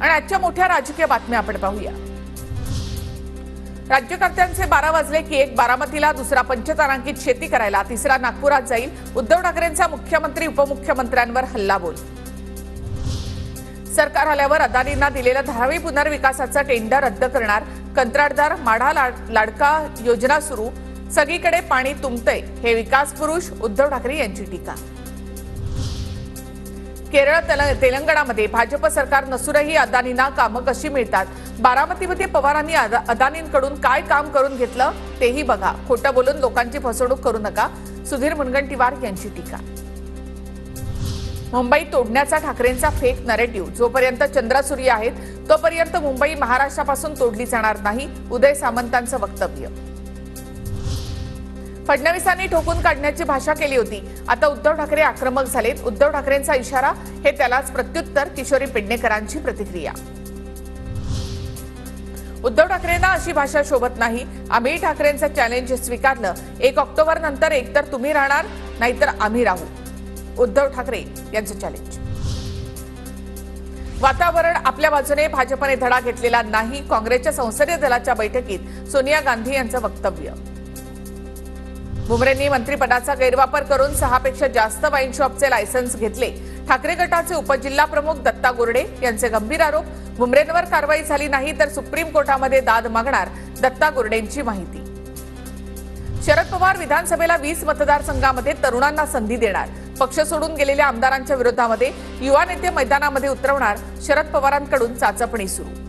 आणि आजच्या मोठ्या राजकीय बातम्या आपण पाहूया। राज्यकर्त्यांचे 12 वाजले की एक बारामतीला, दुसरा पंचतारांकित शेती करायला, तिसरा नागपुरात जाईल। उद्धव ठाकरेंचा मुख्यमंत्री उपमुख्यमंत्र्यांवर हल्लाबोल। सरकार आल्यावर अदानींना दिलेलं धारावी पुनर्विकासाचं टेंडर रद्द करणार, कंत्राटदार माढा लाडका योजना सुरू, सगळीकडे पाणी तुंबतंय, हे विकास पुरुष, उद्धव ठाकरे यांची टीका। केरळ तेलंगणामध्ये भाजप सरकार नसूनही अदानींना कामं कशी मिळतात, बारामतीमध्ये पवारांनी अदानींकडून काय काम करून घेतलं तेही बघा, खोटं बोलून लोकांची फसवणूक करू नका, सुधीर मुनगंटीवार यांची टीका। मुंबई तोडण्याचा ठाकरेंचा फेक नरेटिव्ह, जोपर्यंत चंद्रसूर्य आहेत तोपर्यंत मुंबई महाराष्ट्रापासून तोडली जाणार नाही, उदय सामंतांचं वक्तव्य। फडणवीसांनी ठोकून काढण्याची भाषा केली होती, आता उद्धव ठाकरे आक्रमक झालेत, उद्धव ठाकरेंचा इशारा, हे त्यालाच प्रत्युत्तर, किशोरी पेडणेकरांची प्रतिक्रिया। उद्धव ठाकरेंना अशी भाषा शोभत नाही, आम्ही ठाकरेंचं चॅलेंज स्वीकारलं, 1 ऑक्टोबर नंतर एकतर तुम्ही राहणार नाहीतर आम्ही राहू, उद्धव ठाकरे यांचं चॅलेंज। वातावरण आपल्या बाजूने, भाजपने धडा घेतलेला नाही, काँग्रेसच्या संसदीय दलाच्या बैठकीत सोनिया गांधी यांचं वक्तव्य। बुमरेंनी मंत्रिपदाचा गैरवापर करून 6 पेक्षा जास्त वाईन शॉपचे लायसन्स घेतले, ठाकरे गटाचे उपजिल्हा प्रमुख दत्ता गोरडे यांचे गंभीर आरोप। बुमरेंवर कारवाई झाली नाही तर सुप्रीम कोर्टामध्ये दाद मागणार, दत्ता गोरडेंची माहिती। शरद पवार विधानसभेला 20 मतदारसंघामध्ये तरुणांना संधी देणार, पक्ष सोडून गेलेल्या आमदारांच्या विरोधामध्ये युवा नेते मैदानामध्ये उतरवणार, शरद पवारांकडून चाचपणी सुरू।